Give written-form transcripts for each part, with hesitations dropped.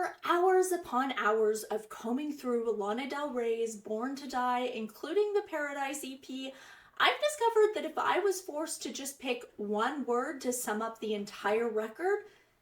After hours upon hours of combing through Lana Del Rey's Born to Die, including the Paradise EP, I've discovered that if I was forced to just pick one word to sum up the entire record,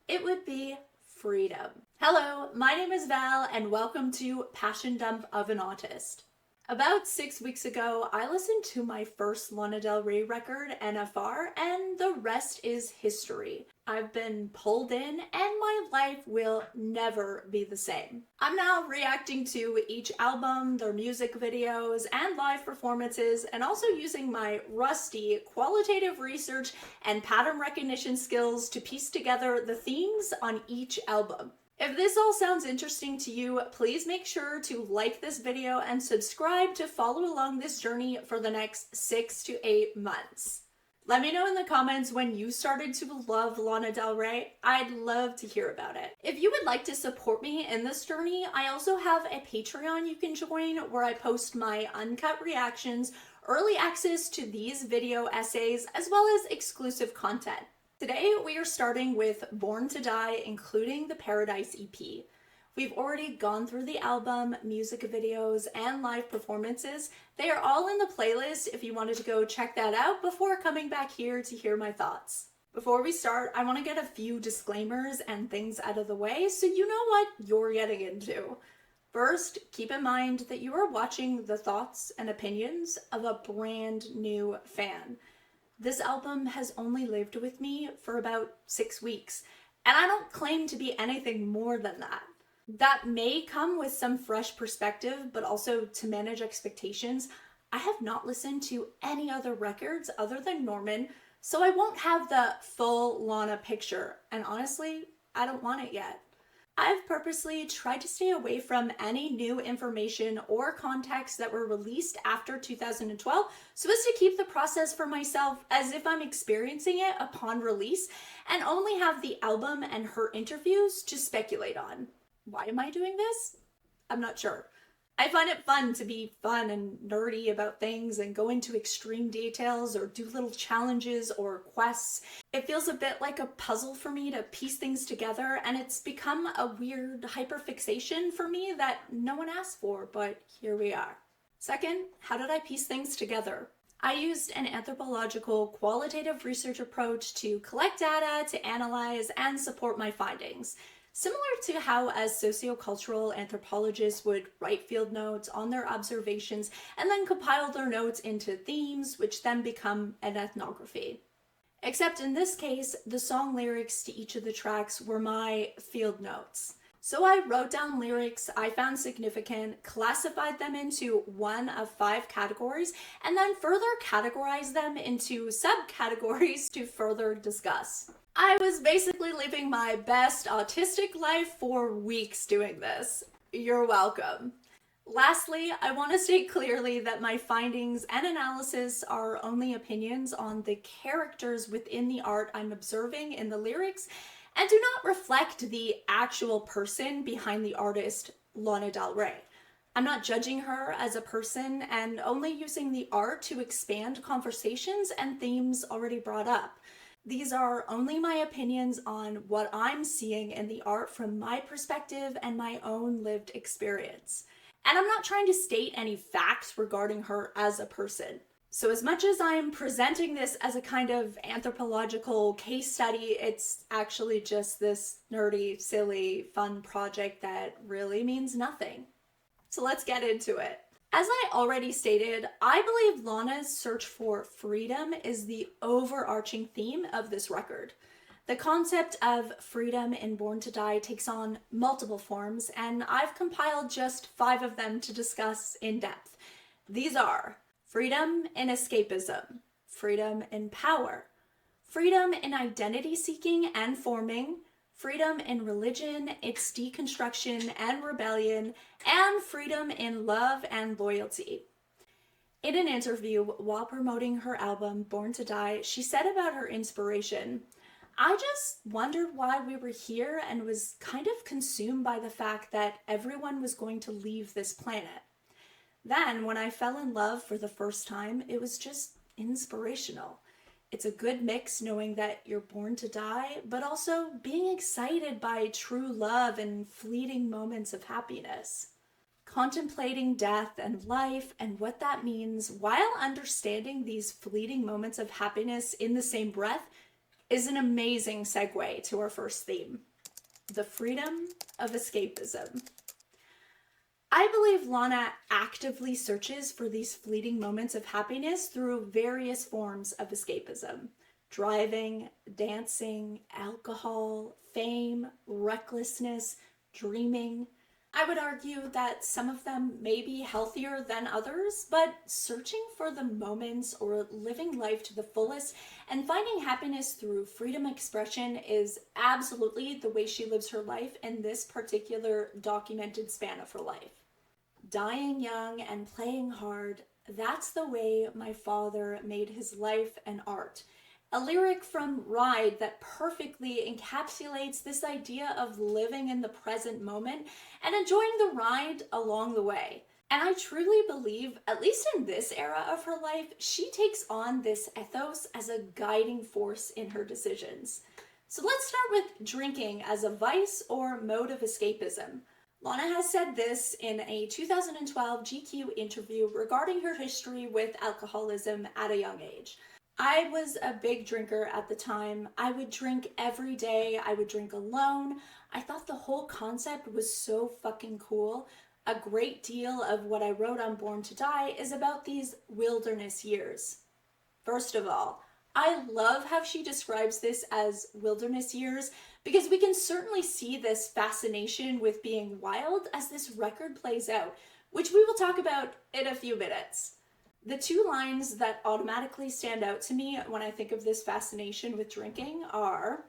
it would be freedom. Hello, my name is Val, and welcome to Passion Dump of an Autist. About 6 weeks ago, I listened to my first Lana Del Rey record, NFR, and the rest is history. I've been pulled in, and my life will never be the same. I'm now reacting to each album, their music videos, and live performances, and also using my rusty qualitative research and pattern recognition skills to piece together the themes on each album. If this all sounds interesting to you, please make sure to like this video and subscribe to follow along this journey for the next 6 to 8 months. Let me know in the comments when you started to love Lana Del Rey. I'd love to hear about it. If you would like to support me in this journey, I also have a Patreon you can join where I post my uncut reactions, early access to these video essays, as well as exclusive content. Today we are starting with Born to Die, including the Paradise EP. We've already gone through the album, music videos, and live performances. They are all in the playlist if you wanted to go check that out before coming back here to hear my thoughts. Before we start, I want to get a few disclaimers and things out of the way so you know what you're getting into. First, keep in mind that you are watching the thoughts and opinions of a brand new fan. This album has only lived with me for about 6 weeks, and I don't claim to be anything more than that. That may come with some fresh perspective, but also to manage expectations. I have not listened to any other records other than Norman, so I won't have the full Lana picture, and honestly, I don't want it yet. I've purposely tried to stay away from any new information or context that were released after 2012 so as to keep the process for myself as if I'm experiencing it upon release and only have the album and her interviews to speculate on. Why am I doing this? I'm not sure. I find it fun to be fun and nerdy about things and go into extreme details or do little challenges or quests. It feels a bit like a puzzle for me to piece things together, and it's become a weird hyper-fixation for me that no one asked for, but here we are. Second, how did I piece things together? I used an anthropological qualitative research approach to collect data, to analyze, and support my findings. Similar to how as sociocultural anthropologists would write field notes on their observations and then compile their notes into themes, which then become an ethnography. Except in this case, the song lyrics to each of the tracks were my field notes. So I wrote down lyrics I found significant, classified them into one of 5 categories, and then further categorized them into subcategories to further discuss. I was basically living my best autistic life for weeks doing this. You're welcome. Lastly, I want to state clearly that my findings and analysis are only opinions on the characters within the art I'm observing in the lyrics and do not reflect the actual person behind the artist, Lana Del Rey. I'm not judging her as a person and only using the art to expand conversations and themes already brought up. These are only my opinions on what I'm seeing in the art from my perspective and my own lived experience. And I'm not trying to state any facts regarding her as a person. So as much as I'm presenting this as a kind of anthropological case study, it's actually just this nerdy, silly, fun project that really means nothing. So let's get into it. As I already stated, I believe Lana's search for freedom is the overarching theme of this record. The concept of freedom in Born to Die takes on multiple forms, and I've compiled just 5 of them to discuss in depth. These are freedom in escapism, freedom in power, freedom in identity seeking and forming, freedom in religion, its deconstruction and rebellion, and freedom in love and loyalty. In an interview while promoting her album Born to Die, she said about her inspiration, "I just wondered why we were here and was kind of consumed by the fact that everyone was going to leave this planet. Then when I fell in love for the first time, it was just inspirational. It's a good mix knowing that you're born to die, but also being excited by true love and fleeting moments of happiness. Contemplating death and life and what that means while understanding these fleeting moments of happiness in the same breath is an amazing segue to our first theme, the freedom of escapism. I believe LANA actively searches for these fleeting moments of happiness through various forms of escapism. Driving, dancing, alcohol, fame, recklessness, dreaming. I would argue that some of them may be healthier than others, but searching for the moments or living life to the fullest and finding happiness through freedom expression is absolutely the way she lives her life in this particular documented span of her life. Dying young and playing hard, that's the way my father made his life and art. A lyric from Ride that perfectly encapsulates this idea of living in the present moment and enjoying the ride along the way. And I truly believe, at least in this era of her life, she takes on this ethos as a guiding force in her decisions. So let's start with drinking as a vice or mode of escapism. LANA has said this in a 2012 GQ interview regarding her history with alcoholism at a young age. I was a big drinker at the time. I would drink every day. I would drink alone. I thought the whole concept was so fucking cool. A great deal of what I wrote on Born to Die is about these wilderness years. First of all, I love how she describes this as wilderness years because we can certainly see this fascination with being wild as this record plays out, which we will talk about in a few minutes. The two lines that automatically stand out to me when I think of this fascination with drinking are,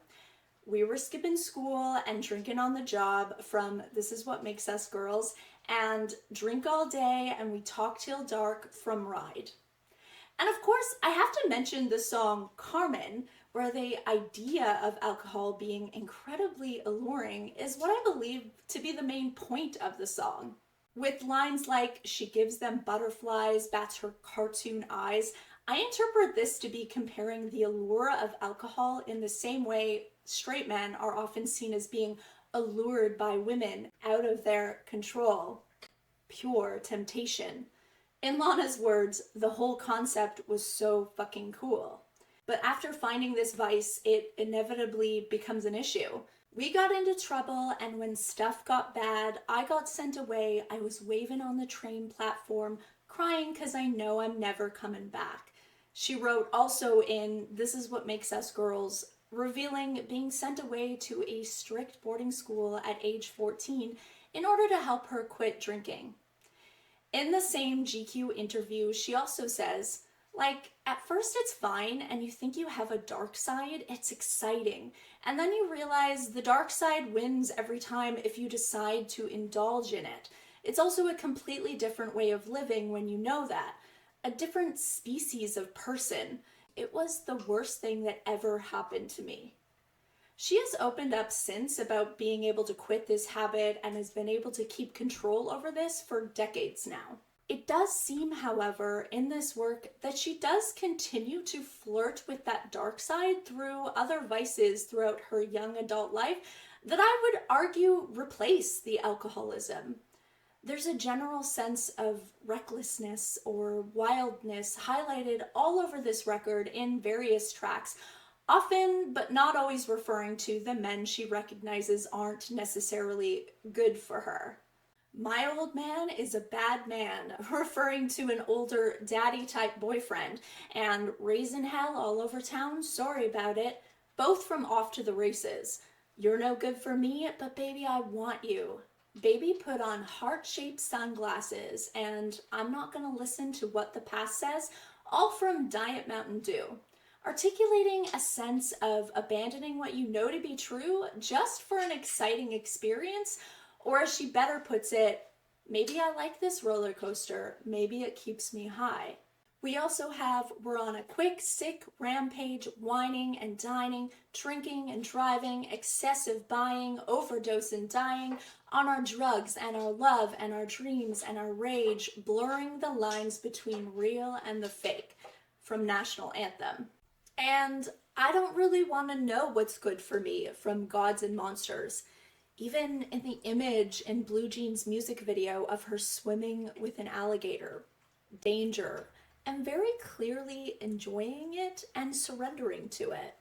"We were skipping school and drinking on the job" from This Is What Makes Us Girls, and "Drink all day and we talk till dark" from Ride. And of course, I have to mention the song Carmen, where the idea of alcohol being incredibly alluring is what I believe to be the main point of the song. With lines like, "She gives them butterflies, bats her cartoon eyes," I interpret this to be comparing the allure of alcohol in the same way straight men are often seen as being allured by women out of their control. Pure temptation. In LANA's words, the whole concept was so fucking cool. But after finding this vice, it inevitably becomes an issue. We got into trouble, and when stuff got bad, I got sent away. I was waving on the train platform, crying because I know I'm never coming back. She wrote also in This Is What Makes Us Girls, revealing being sent away to a strict boarding school at age 14 in order to help her quit drinking. In the same GQ interview, she also says, at first it's fine and you think you have a dark side, it's exciting. And then you realize the dark side wins every time if you decide to indulge in it. It's also a completely different way of living when you know that. A different species of person. It was the worst thing that ever happened to me. She has opened up since about being able to quit this habit and has been able to keep control over this for decades now. It does seem, however, in this work that she does continue to flirt with that dark side through other vices throughout her young adult life that I would argue replace the alcoholism. There's a general sense of recklessness or wildness highlighted all over this record in various tracks, often but not always referring to the men she recognizes aren't necessarily good for her. My old man is a bad man, referring to an older daddy-type boyfriend, and Raising Hell All Over Town, Sorry About It, both from Off to the Races. You're no good for me, but baby, I want you. Baby put on heart-shaped sunglasses, and I'm not gonna listen to what the past says, all from Diet Mountain Dew. Articulating a sense of abandoning what you know to be true just for an exciting experience, or as she better puts it, maybe I like this roller coaster, maybe it keeps me high. We also have We're on a quick, sick rampage, whining and dining, drinking and driving, excessive buying, overdose and dying, on our drugs and our love and our dreams and our rage, blurring the lines between real and the fake, from National Anthem. And I don't really want to know what's good for me from Gods and Monsters. Even in the image in Blue Jean's music video of her swimming with an alligator, danger, and very clearly enjoying it and surrendering to it.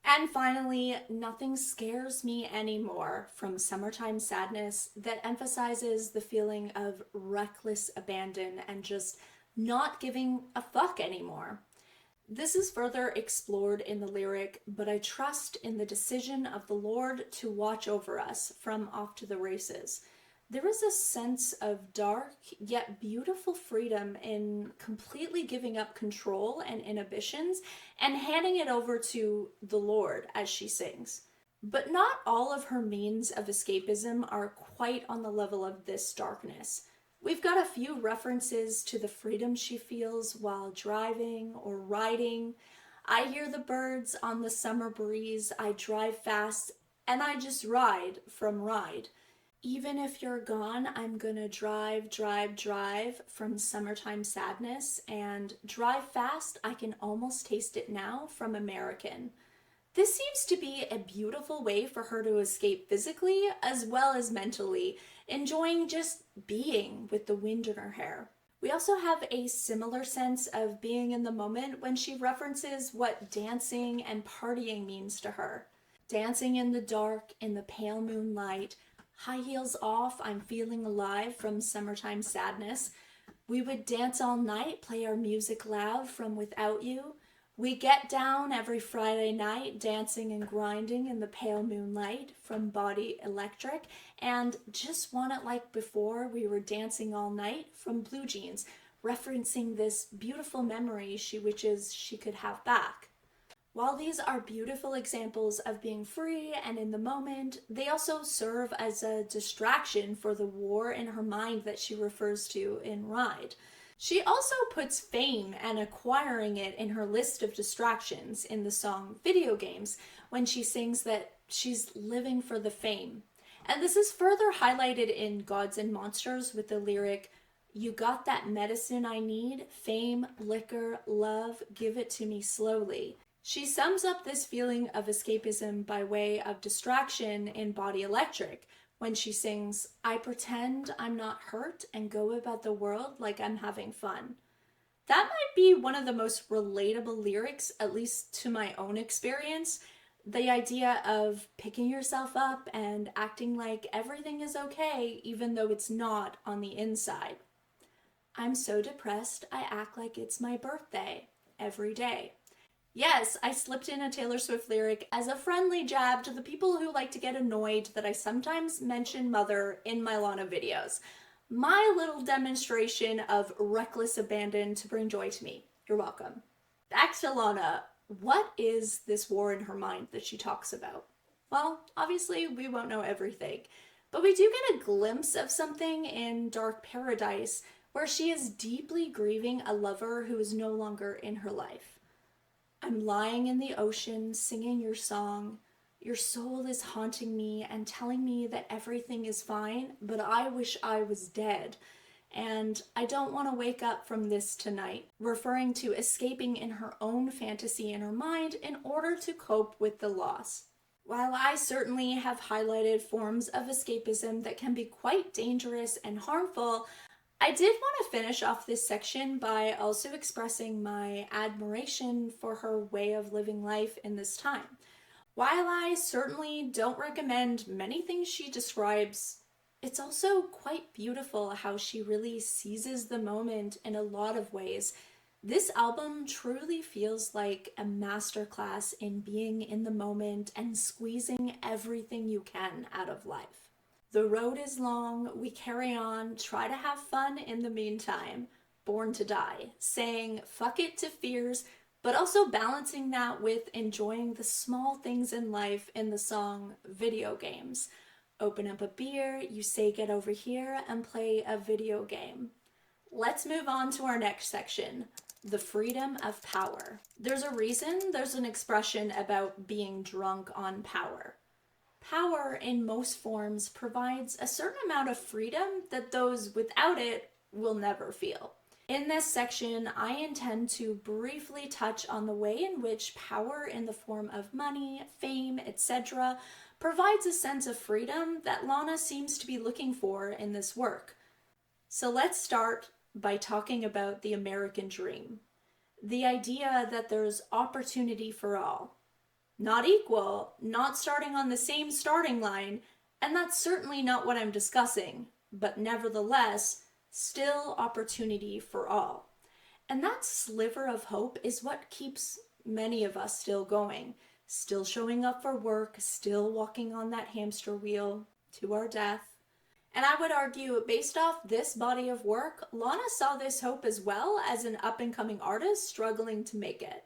And finally, Nothing Scares Me Anymore from Summertime Sadness, that emphasizes the feeling of reckless abandon and just not giving a fuck anymore. This is further explored in the lyric, but I trust in the decision of the Lord to watch over us from Off to the Races. There is a sense of dark yet beautiful freedom in completely giving up control and inhibitions and handing it over to the Lord as she sings. But not all of her means of escapism are quite on the level of this darkness. We've got a few references to the freedom she feels while driving or riding. I hear the birds on the summer breeze, I drive fast, and I just ride from ride. Even if you're gone, I'm gonna drive, drive, drive from Summertime Sadness, and drive fast, I can almost taste it now from American. This seems to be a beautiful way for her to escape physically as well as mentally, enjoying just being with the wind in her hair. We also have a similar sense of being in the moment when she references what dancing and partying means to her. Dancing in the dark, in the pale moonlight, high heels off, I'm feeling alive from Summertime Sadness. We would dance all night, play our music loud from Without You. We get down every Friday night, dancing and grinding in the pale moonlight from Body Electric, and Just Want It Like Before We Were Dancing All Night from Blue Jeans, referencing this beautiful memory she wishes she could have back. While these are beautiful examples of being free and in the moment, they also serve as a distraction for the war in her mind that she refers to in Ride. She also puts fame and acquiring it in her list of distractions in the song Video Games when she sings that she's living for the fame. And this is further highlighted in Gods and Monsters with the lyric, "You got that medicine I need, fame, liquor, love, give it to me slowly." She sums up this feeling of escapism by way of distraction in Body Electric, when she sings, "I pretend I'm not hurt and go about the world like I'm having fun." That might be one of the most relatable lyrics, at least to my own experience. The idea of picking yourself up and acting like everything is okay, even though it's not on the inside. "I'm so depressed, I act like it's my birthday every day." Yes, I slipped in a Taylor Swift lyric as a friendly jab to the people who like to get annoyed that I sometimes mention mother in my LANA videos. My little demonstration of reckless abandon to bring joy to me. You're welcome. Back to LANA. What is this war in her mind that she talks about? Well, obviously we won't know everything, but we do get a glimpse of something in Dark Paradise where she is deeply grieving a lover who is no longer in her life. "I'm lying in the ocean, singing your song. Your soul is haunting me and telling me that everything is fine, but I wish I was dead. And I don't want to wake up from this tonight," referring to escaping in her own fantasy in her mind in order to cope with the loss. While I certainly have highlighted forms of escapism that can be quite dangerous and harmful, I did want to finish off this section by also expressing my admiration for her way of living life in this time. While I certainly don't recommend many things she describes, it's also quite beautiful how she really seizes the moment in a lot of ways. This album truly feels like a masterclass in being in the moment and squeezing everything you can out of life. The road is long, we carry on, try to have fun in the meantime, Born to Die, saying fuck it to fears, but also balancing that with enjoying the small things in life in the song Video Games. Open up a beer, you say get over here, and play a video game. Let's move on to our next section, the freedom of power. There's a reason there's an expression about being drunk on power. Power in most forms provides a certain amount of freedom that those without it will never feel. In this section, I intend to briefly touch on the way in which power in the form of money, fame, etc. provides a sense of freedom that LANA seems to be looking for in this work. So let's start by talking about the American dream. The idea that there's opportunity for all. Not equal, not starting on the same starting line, and that's certainly not what I'm discussing, but nevertheless, still opportunity for all. And that sliver of hope is what keeps many of us still going, still showing up for work, still walking on that hamster wheel to our death. And I would argue, based off this body of work, LANA saw this hope as well as an up-and-coming artist struggling to make it.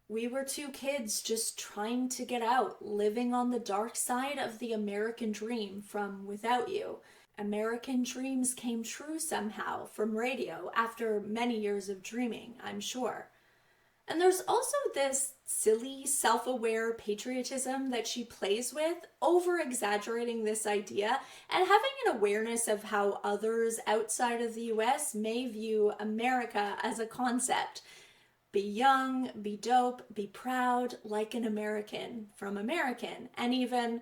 We were two kids just trying to get out, living on the dark side of the American dream from without you. American dreams came true somehow from radio after many years of dreaming, I'm sure. And there's also this silly, self-aware patriotism that she plays with, over-exaggerating this idea and having an awareness of how others outside of the US may view America as a concept. Be young, be dope, be proud, like an American from American, and even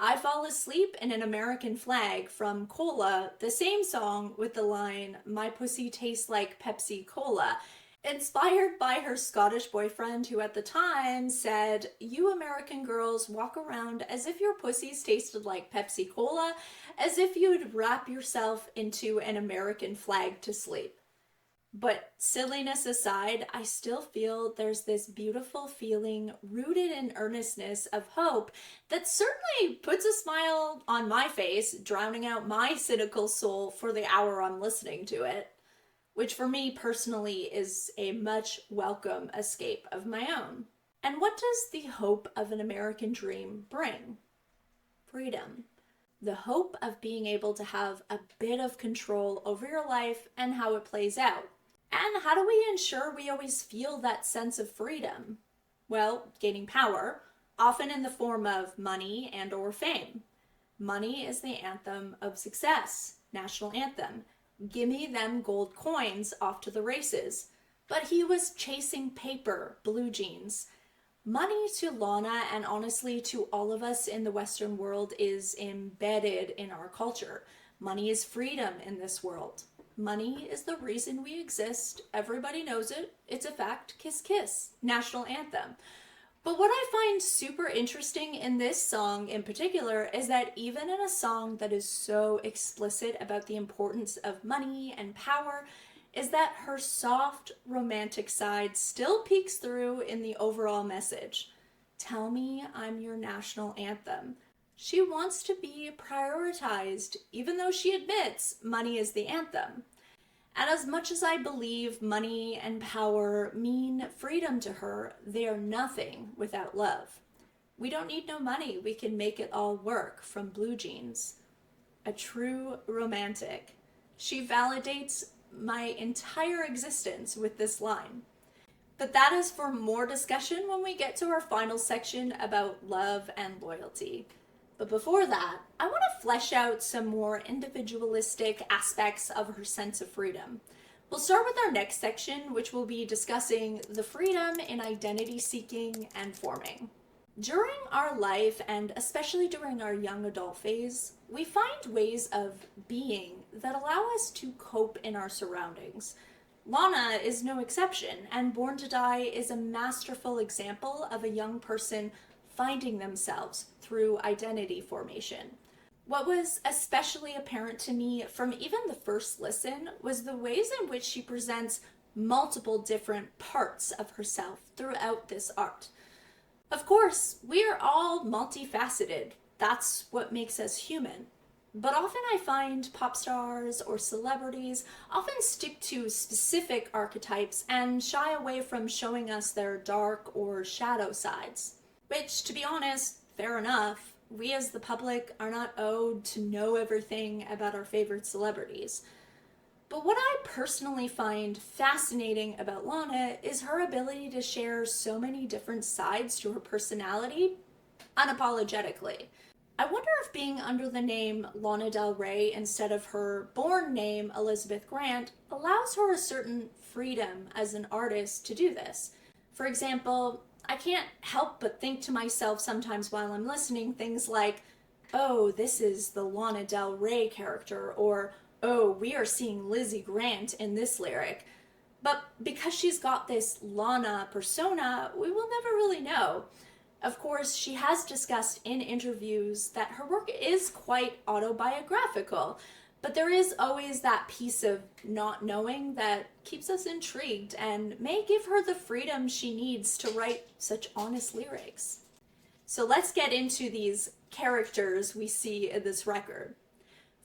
I fall asleep in an American flag from Cola, the same song with the line, my pussy tastes like Pepsi Cola, inspired by her Scottish boyfriend who at the time said, you American girls walk around as if your pussies tasted like Pepsi Cola, as if you'd wrap yourself into an American flag to sleep. But silliness aside, I still feel there's this beautiful feeling rooted in earnestness of hope that certainly puts a smile on my face, drowning out my cynical soul for the hour I'm listening to it, which for me personally is a much welcome escape of my own. And what does the hope of an American dream bring? Freedom. The hope of being able to have a bit of control over your life and how it plays out. And how do we ensure we always feel that sense of freedom? Well, gaining power, often in the form of money and or fame. Money is the anthem of success, national anthem. Gimme them gold coins, off to the races. But he was chasing paper, blue jeans. Money to LANA, and honestly to all of us in the Western world, is embedded in our culture. Money is freedom in this world. Money is the reason we exist. Everybody knows it. It's a fact. Kiss, kiss. National anthem. But what I find super interesting in this song in particular is that even in a song that is so explicit about the importance of money and power, is that her soft, romantic side still peeks through in the overall message. Tell me I'm your national anthem. She wants to be prioritized, even though she admits money is the anthem. And as much as I believe money and power mean freedom to her, they are nothing without love. We don't need no money, we can make it all work, from Blue Jeans. A true romantic. She validates my entire existence with this line. But that is for more discussion when we get to our final section about love and loyalty. But before that, I want to flesh out some more individualistic aspects of her sense of freedom. We'll start with our next section, which will be discussing the freedom in identity seeking and forming. During our life, and especially during our young adult phase, we find ways of being that allow us to cope in our surroundings. LANA is no exception, and Born to Die is a masterful example of a young person finding themselves through identity formation. What was especially apparent to me from even the first listen was the ways in which she presents multiple different parts of herself throughout this art. Of course, we are all multifaceted. That's what makes us human. But often I find pop stars or celebrities often stick to specific archetypes and shy away from showing us their dark or shadow sides. Which, to be honest, fair enough. We as the public are not owed to know everything about our favorite celebrities. But what I personally find fascinating about LANA is her ability to share so many different sides to her personality unapologetically. I wonder if being under the name Lana Del Rey instead of her born name Elizabeth Grant allows her a certain freedom as an artist to do this. For example, I can't help but think to myself sometimes while I'm listening things like, oh, this is the Lana Del Rey character, or oh, we are seeing Lizzie Grant in this lyric. But because she's got this Lana persona, we will never really know. Of course, she has discussed in interviews that her work is quite autobiographical, but there is always that piece of not knowing that keeps us intrigued and may give her the freedom she needs to write such honest lyrics. So let's get into these characters we see in this record.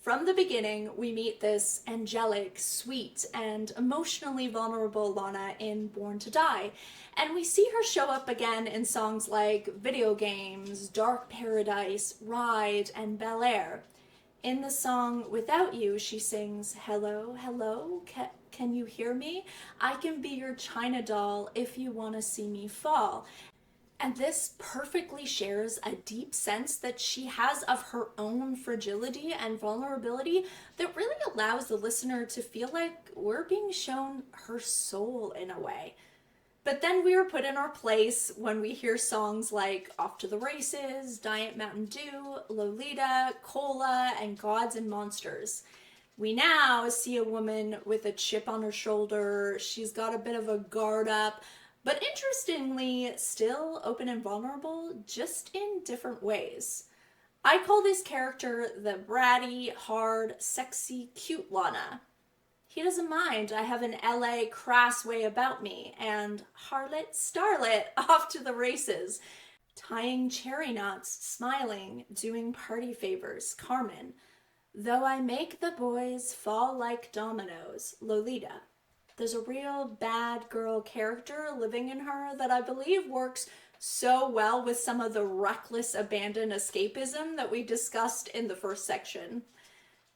From the beginning, we meet this angelic, sweet, and emotionally vulnerable Lana in Born to Die, and we see her show up again in songs like Video Games, Dark Paradise, Ride, and Bel Air. In the song Without You, she sings, "Hello, hello, can you hear me? I can be your China doll if you want to see me fall." And this perfectly shares a deep sense that she has of her own fragility and vulnerability that really allows the listener to feel like we're being shown her soul in a way. But then we are put in our place when we hear songs like Off to the Races, Diet Mountain Dew, Lolita, Cola, and Gods and Monsters. We now see a woman with a chip on her shoulder. She's got a bit of a guard up, but interestingly, still open and vulnerable, just in different ways. I call this character the bratty, hard, sexy, cute Lana. He doesn't mind. I have an LA crass way about me, and harlot, starlet, off to the races. Tying cherry knots, smiling, doing party favors, Carmen. Though I make the boys fall like dominoes, Lolita. There's a real bad girl character living in her that I believe works so well with some of the reckless abandon escapism that we discussed in the first section.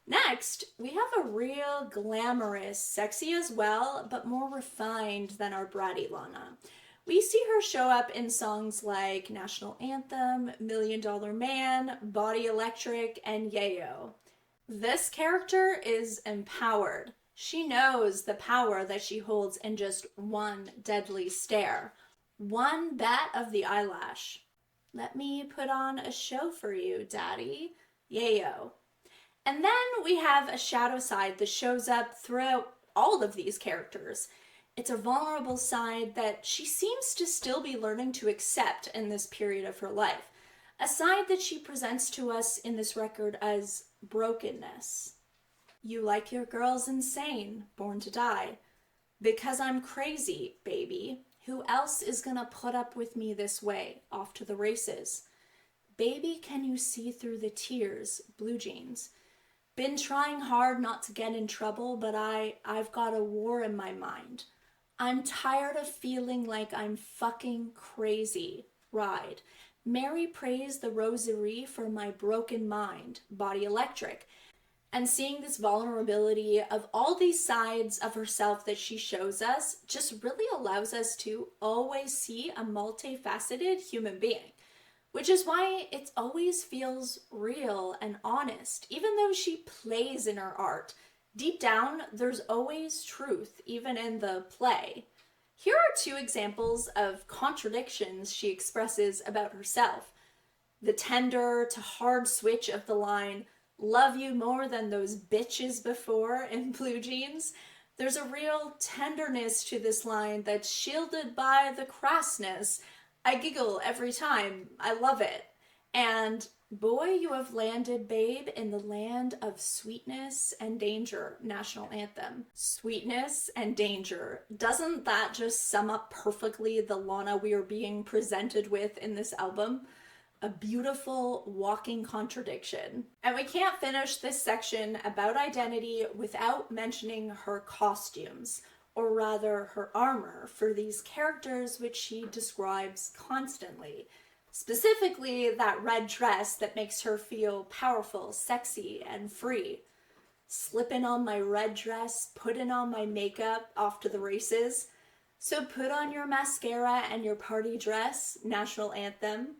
Next, we have a real glamorous, sexy as well, but more refined than our bratty Lana. We see her show up in songs like National Anthem, Million Dollar Man, Body Electric, and Yayo. This character is empowered. She knows the power that she holds in just one deadly stare. One bat of the eyelash. Let me put on a show for you, Daddy. Yayo. And then we have a shadow side that shows up throughout all of these characters. It's a vulnerable side that she seems to still be learning to accept in this period of her life. A side that she presents to us in this record as brokenness. You like your girls insane, Born to Die. Because I'm crazy, baby. Who else is gonna put up with me this way? Off to the races. Baby, can you see through the tears? Blue Jeans. Been trying hard not to get in trouble, but I've got a war in my mind. I'm tired of feeling like I'm fucking crazy. Ride. Mary prays the rosary for my broken mind. Body Electric. And seeing this vulnerability of all these sides of herself that she shows us just really allows us to always see a multifaceted human being, which is why it always feels real and honest. Even though she plays in her art, deep down, there's always truth, even in the play. Here are two examples of contradictions she expresses about herself. The tender to hard switch of the line, "Love you more than those bitches before" in Blue Jeans. There's a real tenderness to this line that's shielded by the crassness. I giggle every time. I love it. And boy, you have landed, babe, in the land of sweetness and danger, National Anthem. Sweetness and danger. Doesn't that just sum up perfectly the Lana we are being presented with in this album? A beautiful walking contradiction. And we can't finish this section about identity without mentioning her costumes, or rather her armor, for these characters which she describes constantly. Specifically, that red dress that makes her feel powerful, sexy, and free. Slipping on my red dress, putting on my makeup, off to the races. So put on your mascara and your party dress, National Anthem.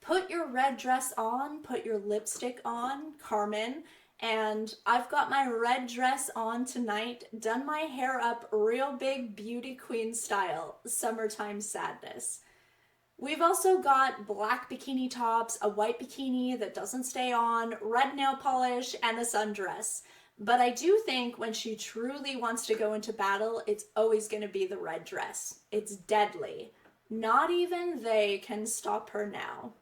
Put your red dress on, put your lipstick on, Carmen. And I've got my red dress on tonight, done my hair up real big beauty queen style, summertime sadness. We've also got black bikini tops, a white bikini that doesn't stay on, red nail polish, and a sundress. But I do think when she truly wants to go into battle, it's always going to be the red dress. It's deadly. Not even they can stop her now.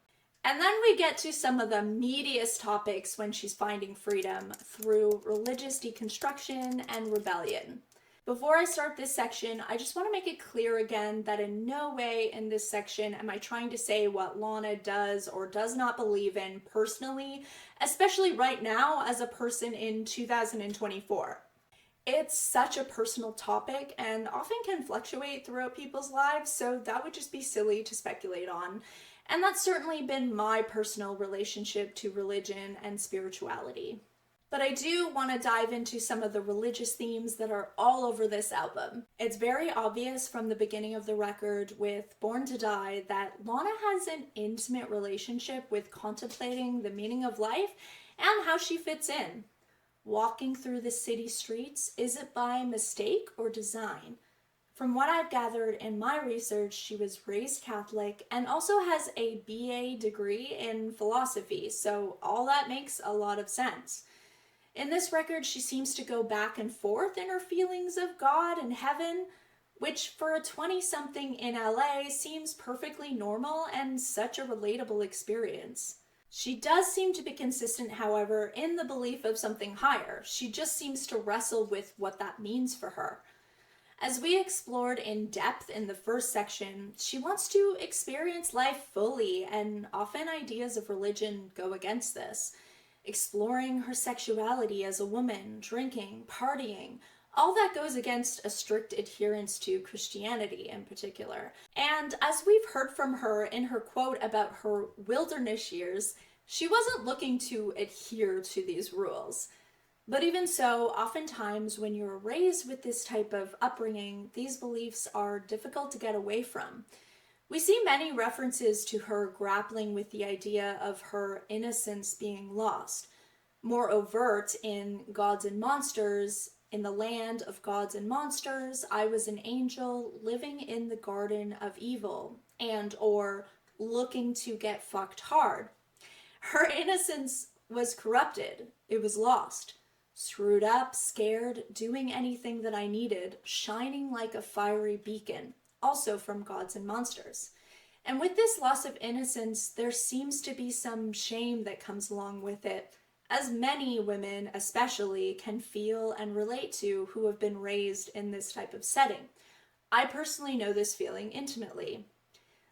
And then we get to some of the meatiest topics when she's finding freedom through religious deconstruction and rebellion. Before I start this section, I just want to make it clear again that in no way in this section am I trying to say what LANA does or does not believe in personally, especially right now as a person in 2024. It's such a personal topic and often can fluctuate throughout people's lives, so that would just be silly to speculate on. And that's certainly been my personal relationship to religion and spirituality. But I do want to dive into some of the religious themes that are all over this album. It's very obvious from the beginning of the record with Born to Die that LANA has an intimate relationship with contemplating the meaning of life and how she fits in. Walking through the city streets, is it by mistake or design? From what I've gathered in my research, she was raised Catholic and also has a BA degree in philosophy, so all that makes a lot of sense. In this record, she seems to go back and forth in her feelings of God and heaven, which for a 20-something in LA seems perfectly normal and such a relatable experience. She does seem to be consistent, however, in the belief of something higher. She just seems to wrestle with what that means for her. As we explored in depth in the first section, she wants to experience life fully, and often ideas of religion go against this. Exploring her sexuality as a woman, drinking, partying, all that goes against a strict adherence to Christianity in particular. And as we've heard from her in her quote about her wilderness years, she wasn't looking to adhere to these rules. But even so, oftentimes when you're raised with this type of upbringing, these beliefs are difficult to get away from. We see many references to her grappling with the idea of her innocence being lost. More overt in Gods and Monsters, in the land of gods and monsters, I was an angel living in the garden of evil, and or looking to get fucked hard. Her innocence was corrupted. It was lost. Screwed up, scared, doing anything that I needed, shining like a fiery beacon. Also from Gods and Monsters. And with this loss of innocence, there seems to be some shame that comes along with it, as many women especially can feel and relate to who have been raised in this type of setting. I personally know this feeling intimately.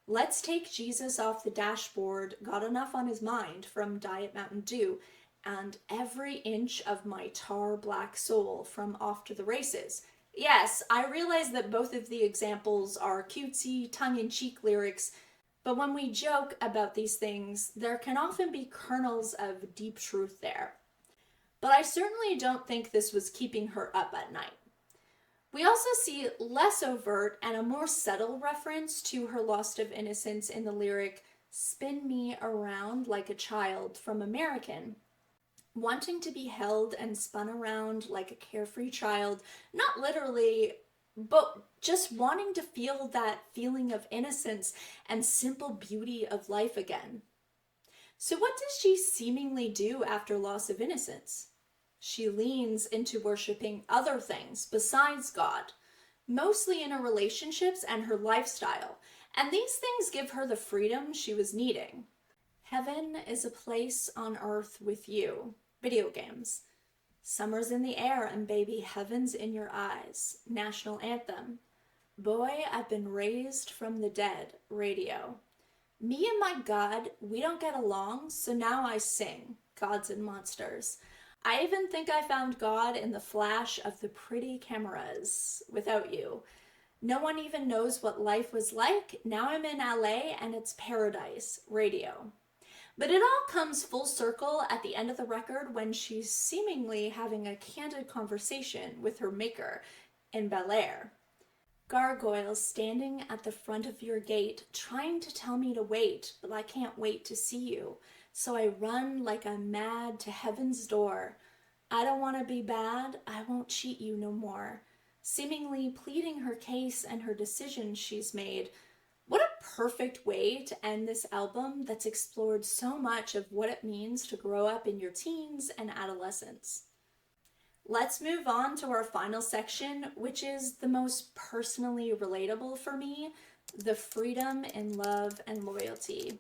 Let's take Jesus off the dashboard, got enough on his mind from Diet Mountain Dew, and every inch of my tar black soul from Off to the Races. Yes, I realize that both of the examples are cutesy, tongue-in-cheek lyrics, but when we joke about these things, there can often be kernels of deep truth there. But I certainly don't think this was keeping her up at night. We also see less overt and a more subtle reference to her loss of innocence in the lyric, "Spin me around like a child" from American. Wanting to be held and spun around like a carefree child, not literally, but just wanting to feel that feeling of innocence and simple beauty of life again. So what does she seemingly do after loss of innocence? She leans into worshiping other things besides God, mostly in her relationships and her lifestyle, and these things give her the freedom she was needing. Heaven is a place on earth with you. Video games. Summer's in the air and baby, heaven's in your eyes. National anthem. Boy, I've been raised from the dead. Radio. Me and my God, we don't get along, so now I sing. Gods and Monsters. I even think I found God in the flash of the pretty cameras. Without you. No one even knows what life was like. Now I'm in LA and it's paradise. Radio. But it all comes full circle at the end of the record when she's seemingly having a candid conversation with her maker in Bel Air. Gargoyles standing at the front of your gate, trying to tell me to wait, but I can't wait to see you. So I run like I'm mad to heaven's door. I don't want to be bad, I won't cheat you no more. Seemingly pleading her case and her decision she's made. What a perfect way to end this album that's explored so much of what it means to grow up in your teens and adolescence. Let's move on to our final section, which is the most personally relatable for me, the freedom in love and loyalty.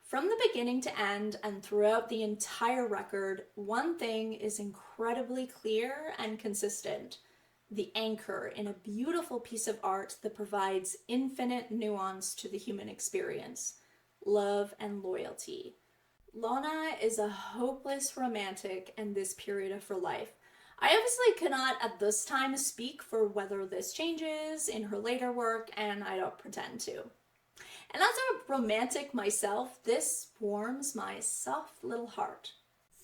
From the beginning to end and throughout the entire record, one thing is incredibly clear and consistent: the anchor in a beautiful piece of art that provides infinite nuance to the human experience: love and loyalty. LANA is a hopeless romantic in this period of her life. I obviously cannot at this time speak for whether this changes in her later work, and I don't pretend to. And as a romantic myself, this warms my soft little heart.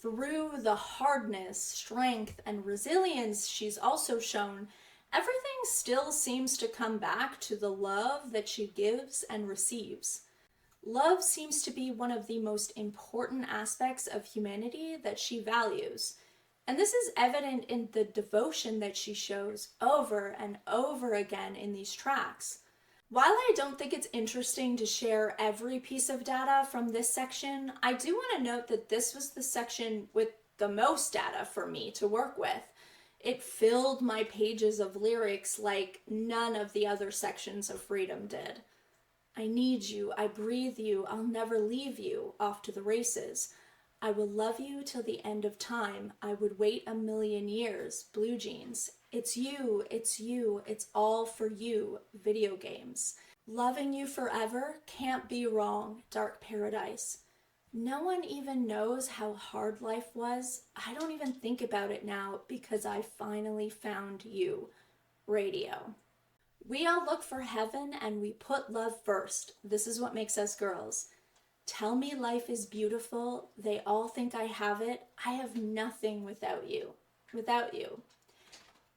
Through the hardness, strength, and resilience she's also shown, everything still seems to come back to the love that she gives and receives. Love seems to be one of the most important aspects of humanity that she values. And this is evident in the devotion that she shows over and over again in these tracks. While I don't think it's interesting to share every piece of data from this section, I do want to note that this was the section with the most data for me to work with. It filled my pages of lyrics like none of the other sections of Freedom did. I need you, I breathe you, I'll never leave you, off to the races. I will love you till the end of time. I would wait a million years. Blue jeans. It's you, it's all for you. Video games. Loving you forever can't be wrong. Dark paradise. No one even knows how hard life was. I don't even think about it now because I finally found you. Radio. We all look for heaven and we put love first. This is what makes us girls. Tell me life is beautiful. They all think I have it. I have nothing without you. Without you.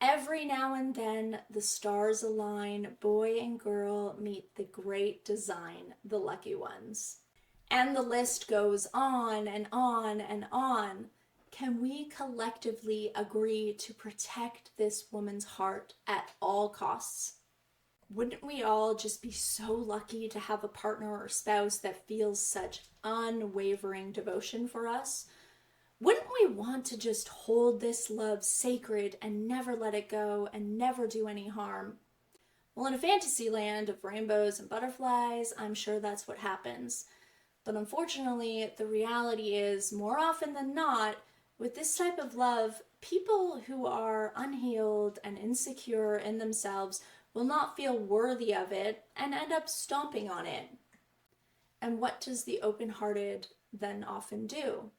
Every now and then the stars align. Boy and girl meet the great design, the lucky ones. And the list goes on and on and on. Can we collectively agree to protect this woman's heart at all costs? Wouldn't we all just be so lucky to have a partner or spouse that feels such unwavering devotion for us? Wouldn't we want to just hold this love sacred and never let it go and never do any harm? Well, in a fantasy land of rainbows and butterflies, I'm sure that's what happens. But unfortunately, the reality is, more often than not, with this type of love, people who are unhealed and insecure in themselves will not feel worthy of it and end up stomping on it. And what does the open-hearted then often do?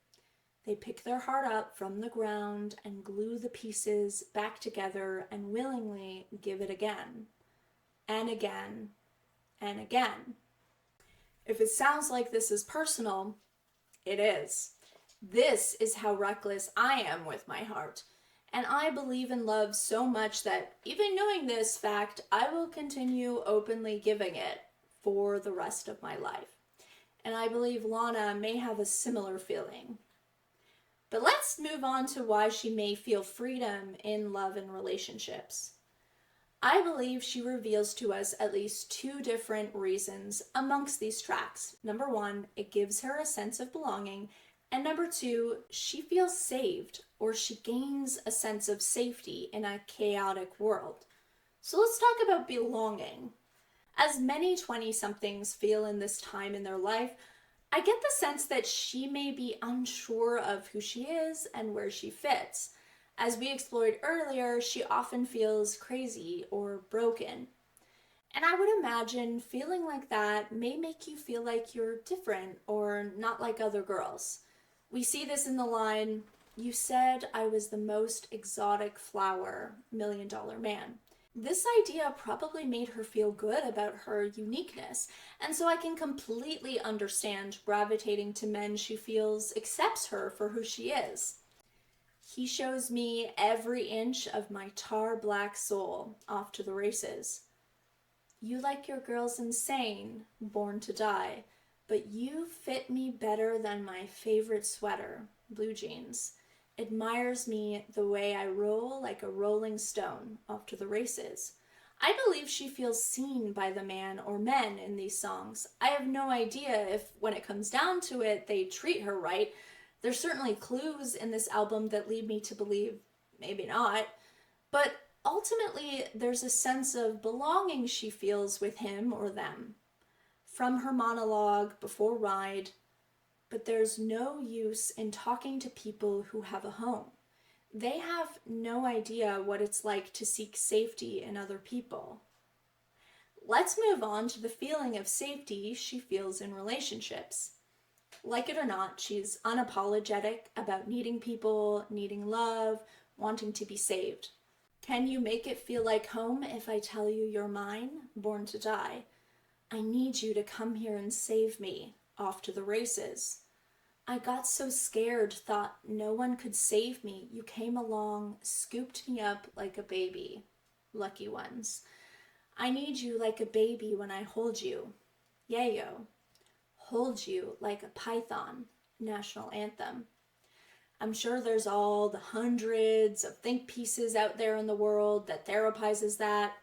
They pick their heart up from the ground and glue the pieces back together and willingly give it again, and again, and again. If it sounds like this is personal, it is. This is how reckless I am with my heart. And I believe in love so much that even knowing this fact, I will continue openly giving it for the rest of my life. And I believe LANA may have a similar feeling. But let's move on to why she may feel freedom in love and relationships. I believe she reveals to us at least two different reasons amongst these tracks. Number one, it gives her a sense of belonging. And number two, she feels saved, or she gains a sense of safety in a chaotic world. So let's talk about belonging. As many 20-somethings feel in this time in their life, I get the sense that she may be unsure of who she is and where she fits. As we explored earlier, she often feels crazy or broken. And I would imagine feeling like that may make you feel like you're different or not like other girls. We see this in the line, "You said I was the most exotic flower, $1 million man." This idea probably made her feel good about her uniqueness, and so I can completely understand gravitating to men she feels accepts her for who she is. He shows me every inch of my tar black soul, off to the races. You like your girls insane, born to die, but you fit me better than my favorite sweater, blue jeans. Admires me the way I roll like a rolling stone off to the races. I believe she feels seen by the man or men in these songs. I have no idea if, when it comes down to it, they treat her right. There's certainly clues in this album that lead me to believe maybe not. But ultimately, there's a sense of belonging she feels with him or them. From her monologue before Ride, but there's no use in talking to people who have a home. They have no idea what it's like to seek safety in other people. Let's move on to the feeling of safety she feels in relationships. Like it or not, she's unapologetic about needing people, needing love, wanting to be saved. Can you make it feel like home if I tell you you're mine, born to die? I need you to come here and save me, off to the races. I got so scared, thought no one could save me. You came along, scooped me up like a baby. Lucky ones. I need you like a baby when I hold you. Yayo. Hold you like a python. National anthem. I'm sure there's all the hundreds of think pieces out there in the world that therapizes that.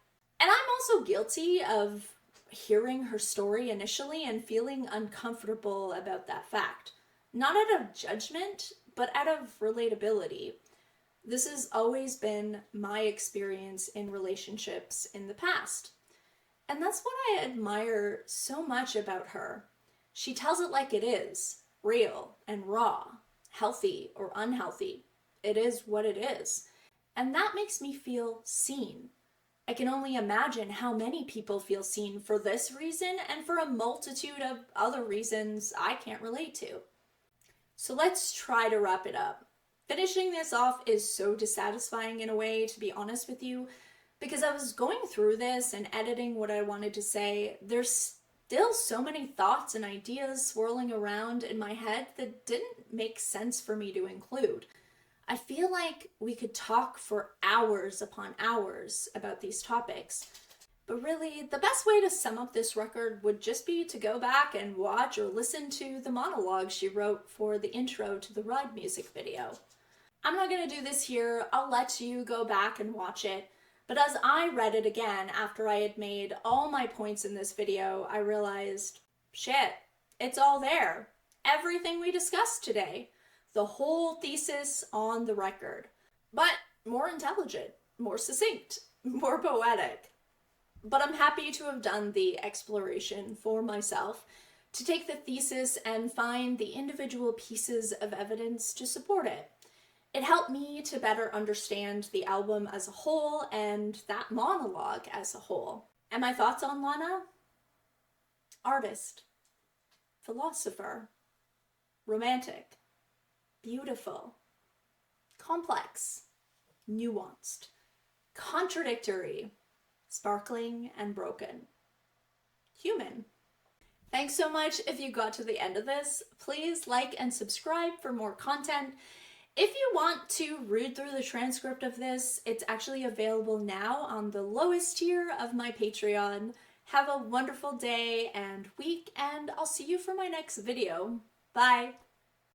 And I'm also guilty of hearing her story initially and feeling uncomfortable about that fact. Not out of judgment, but out of relatability. This has always been my experience in relationships in the past. And that's what I admire so much about her. She tells it like it is, real and raw, healthy or unhealthy. It is what it is. And that makes me feel seen. I can only imagine how many people feel seen for this reason and for a multitude of other reasons I can't relate to. So let's try to wrap it up. Finishing this off is so dissatisfying in a way, to be honest with you, because I was going through this and editing what I wanted to say. There's still so many thoughts and ideas swirling around in my head that didn't make sense for me to include. I feel like we could talk for hours upon hours about these topics. But really, the best way to sum up this record would just be to go back and watch or listen to the monologue she wrote for the intro to the Ride music video. I'm not going to do this here. I'll let you go back and watch it. But as I read it again after I had made all my points in this video, I realized, shit, it's all there. Everything we discussed today. The whole thesis on the record. But more intelligent, more succinct, more poetic. But I'm happy to have done the exploration for myself, to take the thesis and find the individual pieces of evidence to support it. It helped me to better understand the album as a whole and that monologue as a whole. And my thoughts on LANA? Artist, philosopher, romantic, beautiful, complex, nuanced, contradictory, sparkling and broken, human. Thanks so much if you got to the end of this. Please like and subscribe for more content. If you want to read through the transcript of this, it's actually available now on the lowest tier of my Patreon. Have a wonderful day and week, and I'll see you for my next video. Bye!